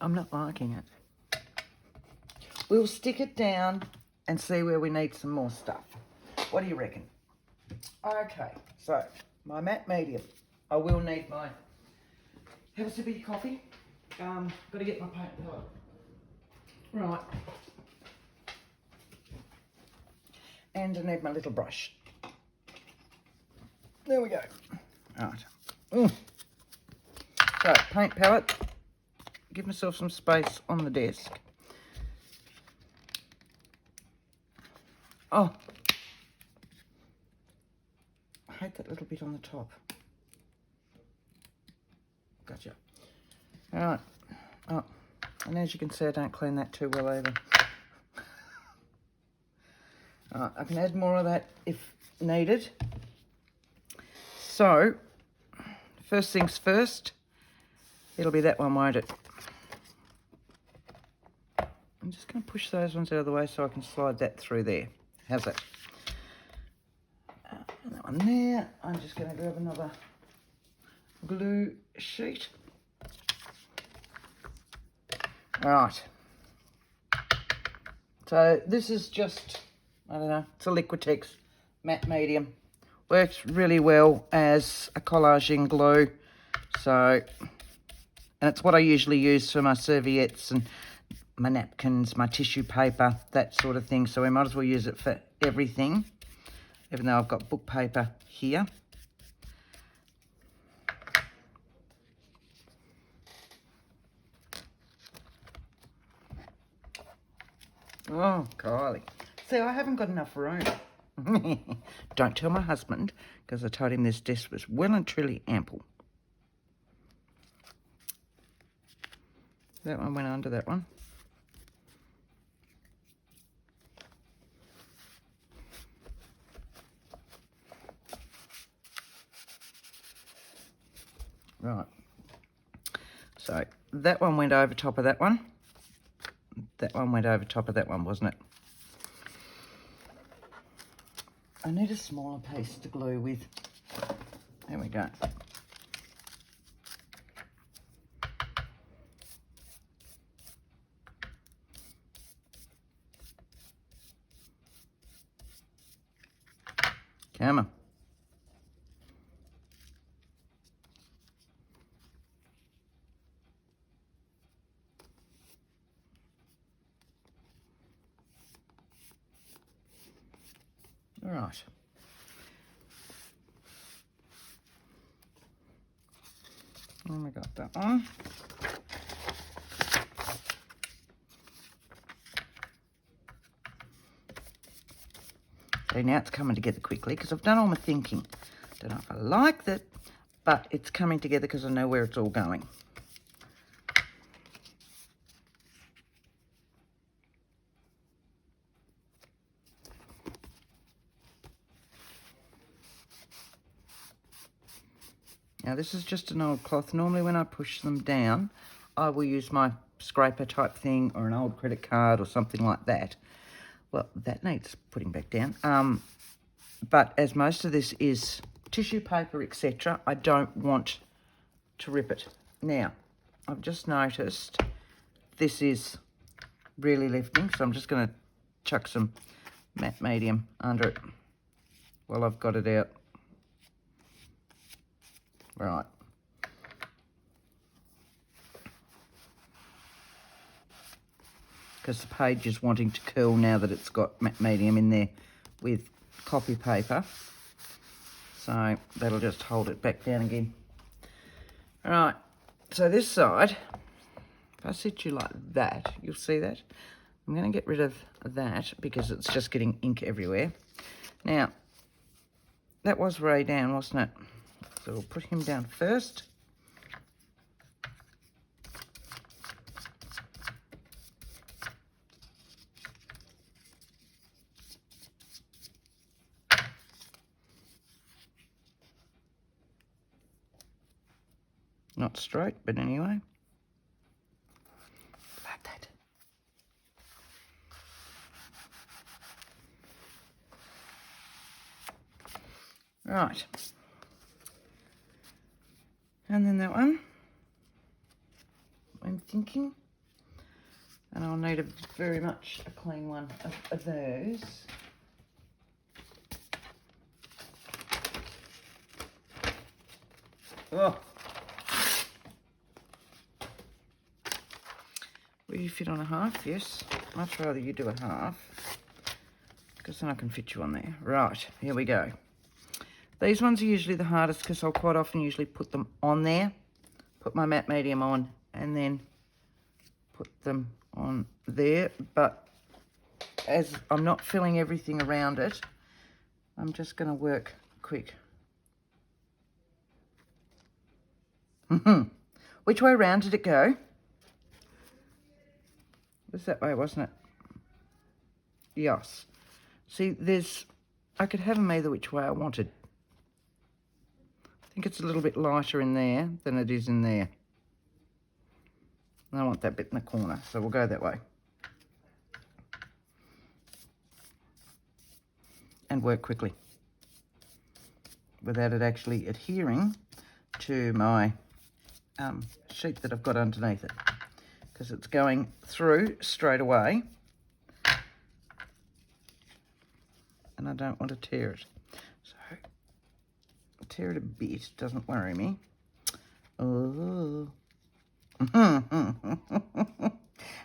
I'm not liking it. We'll stick it down and see where we need some more stuff. What do you reckon? Okay, so my matte medium. I will need my... Have a sip of your coffee. Got to get my paint palette. Right. And I need my little brush. There we go. Right. So, paint palette. Give myself some space on the desk. Oh, out that little bit on the top. Gotcha. All right. Oh, and as you can see, I don't clean that too well either. All right, I can add more of that if needed. So, first things first, it'll be that one, won't it? I'm just going to push those ones out of the way so I can slide that through there. How's that? And that one there. I'm just going to grab another glue sheet. All right. So this is just, I don't know, it's a Liquitex matte medium. Works really well as a collaging glue. So, and it's what I usually use for my serviettes and my napkins, my tissue paper, that sort of thing. So we might as well use it for everything, even though I've got book paper here. Oh, Kylie. See, I haven't got enough room. Don't tell my husband, because I told him this desk was well and truly ample. That one went under that one. Right. So that one went over top of that one. That one went over top of that one, wasn't it? I need a smaller piece to glue with. There we go. Come on. All right. And we got that one. So now it's coming together quickly because I've done all my thinking. Don't know if I like that, but it's coming together because I know where it's all going. Now this is just an old cloth. Normally when I push them down, I will use my scraper type thing or an old credit card or something like that. Well, that needs putting back down. But as most of this is tissue paper, etc., I don't want to rip it. Now, I've just noticed this is really lifting, so I'm just going to chuck some matte medium under it while I've got it out. Right. Because the page is wanting to curl now that it's got matte medium in there with copy paper. So that'll just hold it back down again. All right. So this side, if I sit you like that, you'll see that. I'm going to get rid of that because it's just getting ink everywhere. Now, that was Ray down, wasn't it? So we'll put him down first. Not straight, but anyway. Like that. Right. And then that one, I'm thinking, and I'll need very much a clean one of those. Oh. Will you fit on a half? Yes. Much rather you do a half, because then I can fit you on there. Right, here we go. These ones are usually the hardest because I'll quite often usually put them on there, put my matte medium on, and then put them on there. But as I'm not filling everything around it, I'm just going to work quick Which way round did it go? It was that way, wasn't it? Yes. See, I could have them either which way I wanted. I think it's a little bit lighter in there than it is in there. And I want that bit in the corner, so we'll go that way. And work quickly without it actually adhering to my sheet that I've got underneath it, because it's going through straight away and I don't want to tear it. So I'll tear it a bit, doesn't worry me. Oh.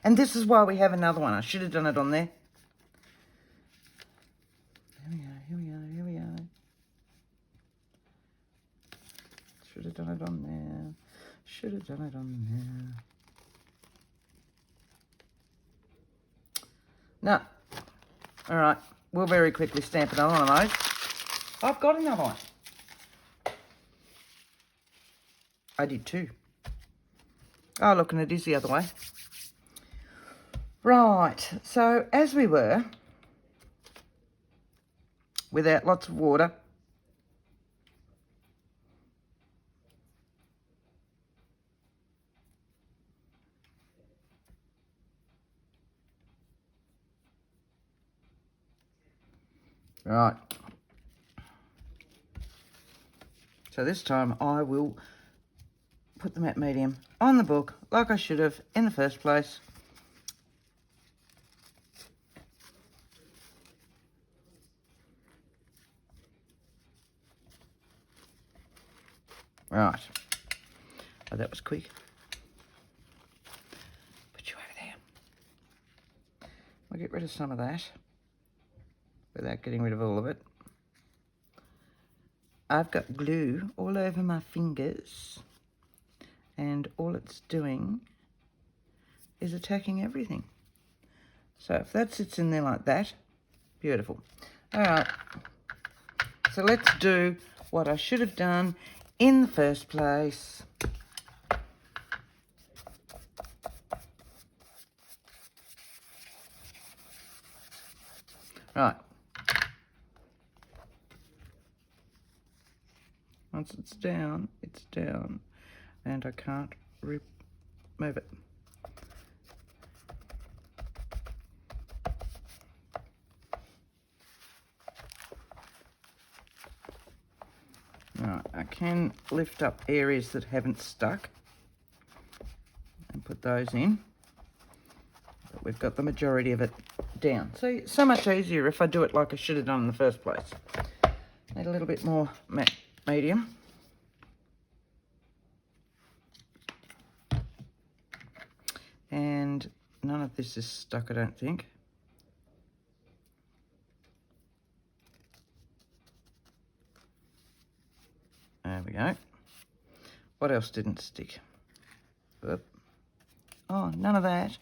And this is why we have another one. I should have done it on there. Here we are. Should have done it on there. Should have done it on there. No. All right. We'll very quickly stamp another one of those. I've got another one. I did too. Oh, look, and it is the other way. Right. So, as we were, without lots of water, right. So this time I will put the matte medium on the book like I should have in the first place. Right. Oh, that was quick. Put you over there. I'll get rid of some of that without getting rid of all of it. I've got glue all over my fingers and all it's doing is attacking everything. So if that sits in there like that, beautiful. All right. So let's do what I should have done in the first place. Right. Once it's down, and I can't remove it. Right, I can lift up areas that haven't stuck and put those in, but we've got the majority of it down. See, so much easier if I do it like I should have done in the first place. Need a little bit more matte medium. And none of this is stuck, I don't think. There we go. What else didn't stick? Oop. Oh, none of that.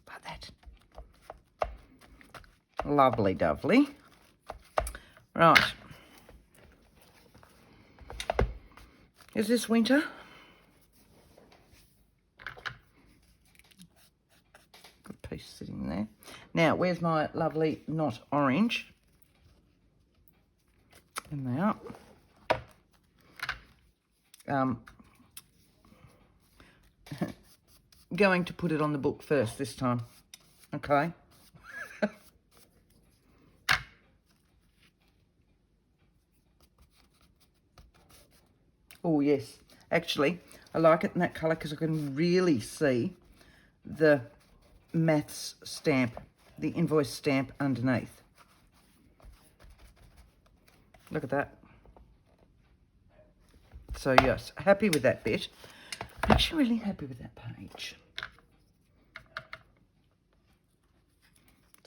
Like that. Lovely dovely. Right. Is this winter? Good piece sitting there. Now, where's my lovely not orange? In there. Going to put it on the book first this time. Okay. Oh, yes. Actually, I like it in that colour because I can really see the maths stamp, the invoice stamp underneath. Look at that. So, yes, happy with that bit. I'm actually really happy with that page.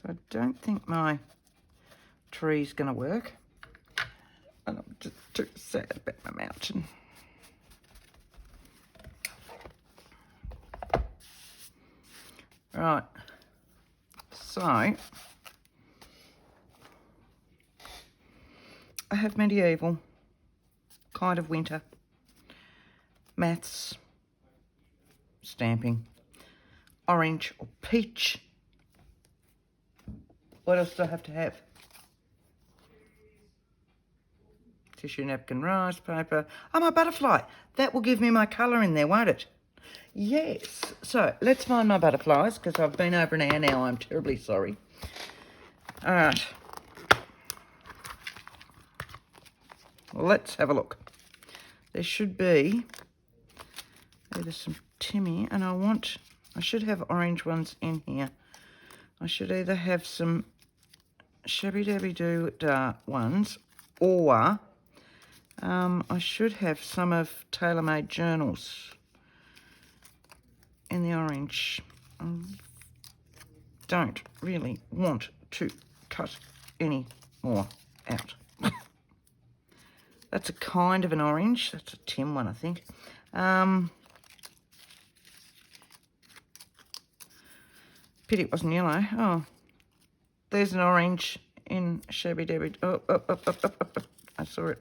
So I don't think my tree's going to work. And I'm just too sad about my mountain. Right, so I have medieval, kind of winter, maths, stamping, orange or peach. What else do I have to have? Tissue, napkin, rice paper. Oh, my butterfly. That will give me my colour in there, won't it? Yes. So let's find my butterflies, because I've been over an hour now. I'm terribly sorry. All right. Well, let's have a look. There should be either some Timmy, and I should have orange ones in here. I should either have some Shabby Dabby Doo dark ones, or I should have some of Tailor Made Journals in the orange. I don't really want to cut any more out. That's a kind of an orange. That's a Tim one, I think. Pity it wasn't yellow. Oh, there's an orange in Shabby Dabby. Oh, up. I saw it.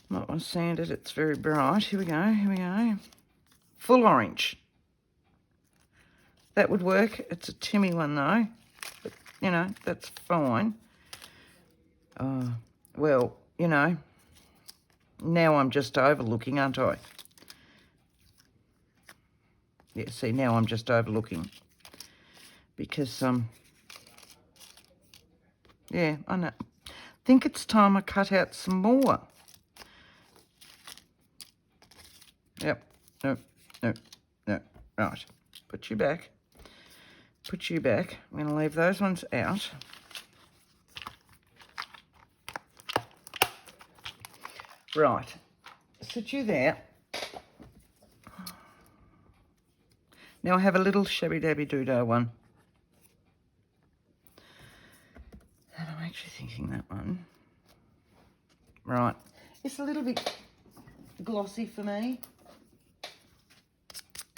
Might want to sand it. It's very bright. Here we go. Full orange. That would work. It's a Timmy one though. But, you know, that's fine. Well, you know, now I'm just overlooking, aren't I? Yeah, see, now I'm just overlooking. Because, yeah, I know. Think it's time I cut out some more. Yep, no. Right, put you back. I'm going to leave those ones out. Right, sit you there. Now I have a little Shabby Dabby Doodah one. And I'm actually thinking that one. Right, it's a little bit glossy for me.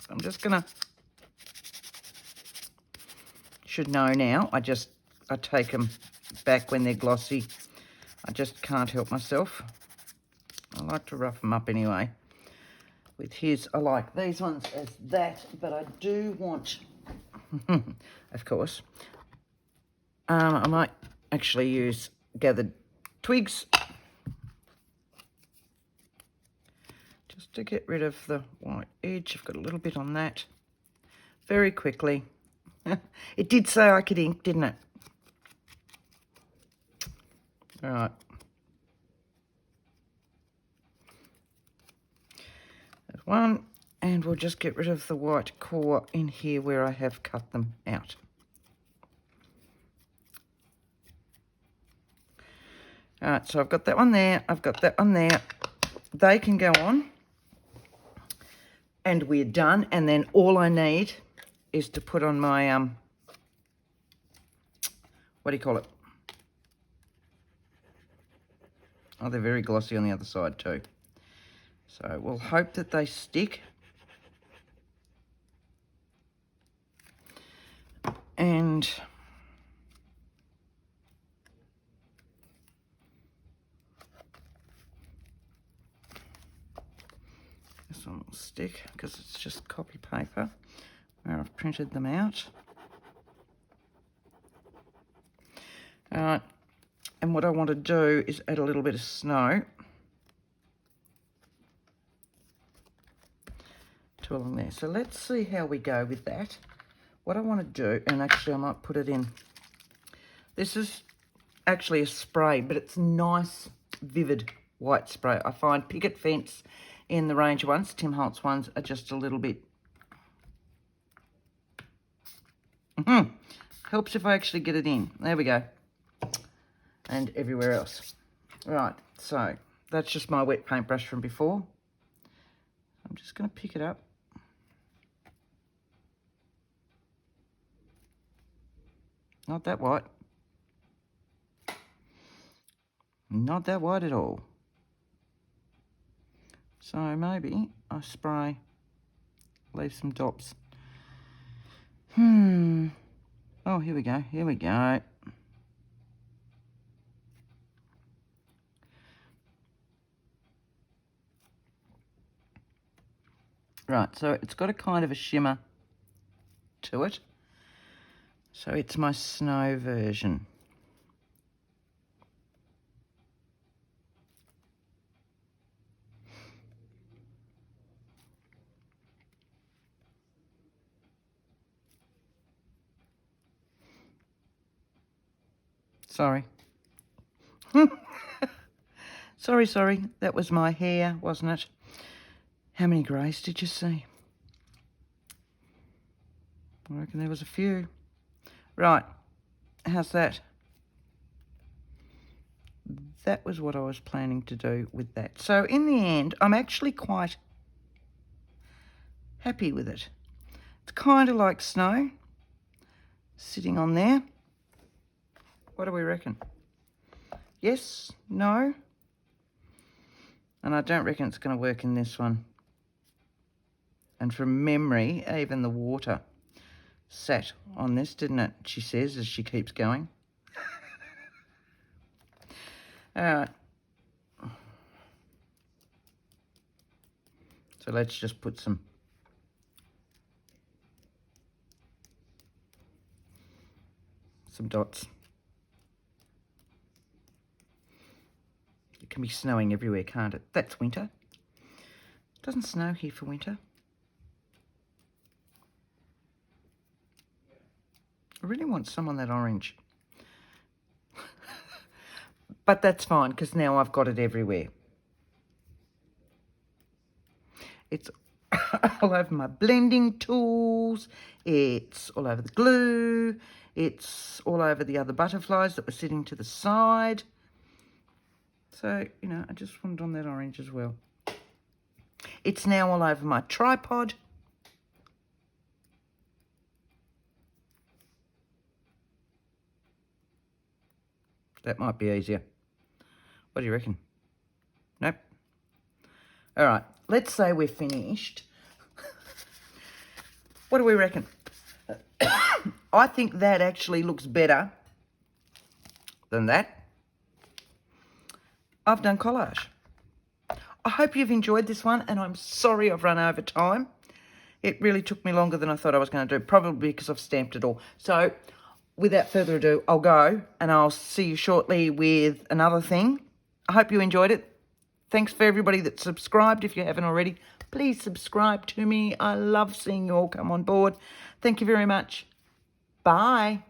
I'm just gonna, should know now, I take them back when they're glossy. I just can't help myself. I like to rough them up anyway. With his, I like these ones as that, but I do want, of course, I might actually use gathered twigs just to get rid of the white edge. I've got a little bit on that very quickly. It did say I could ink, didn't it? All right. There's one, and we'll just get rid of the white core in here where I have cut them out. All right, so I've got that one there. I've got that one there. They can go on. And we're done. And then all I need is to put on my, what do you call it? Oh, they're very glossy on the other side too. So we'll hope that they stick. And this one will stick because it's just copy paper where I've printed them out. All right, and what I want to do is add a little bit of snow to along there. So let's see how we go with that. What I want to do, and actually I might put it in, this is actually a spray, but it's nice, vivid white spray. I find Picket Fence in the range ones, Tim Holtz ones, are just a little bit, helps if I actually get it in. There we go. And everywhere else. Right, so that's just my wet paintbrush from before. I'm just going to pick it up. Not that white. Not that white at all. So maybe I spray, leave some dots. Oh, here we go. Here we go. Right, so it's got a kind of a shimmer to it. So it's my snow version. Sorry. Sorry. That was my hair, wasn't it? How many greys did you see? I reckon there was a few. Right. How's that? That was what I was planning to do with that. So in the end, I'm actually quite happy with it. It's kind of like snow sitting on there. What do we reckon? Yes? No? And I don't reckon it's going to work in this one. And from memory, even the water sat on this, didn't it? She says as she keeps going. All right. So let's just put some dots. It can be snowing everywhere, can't it? That's winter. It doesn't snow here for winter. I really want some on that orange. But that's fine, because now I've got it everywhere. It's all over my blending tools. It's all over the glue. It's all over the other butterflies that were sitting to the side. So, you know, I just wanted on that orange as well. It's now all over my tripod. That might be easier. What do you reckon? Nope. All right, let's say we're finished. What do we reckon? I think that actually looks better than that. I've done collage. I hope you've enjoyed this one, and I'm sorry I've run over time. It really took me longer than I thought I was going to do, probably because I've stamped it all. So without further ado, I'll go, and I'll see you shortly with another thing. I hope you enjoyed it. Thanks for everybody that subscribed. If you haven't already, please subscribe to me. I love seeing you all come on board. Thank you very much. Bye.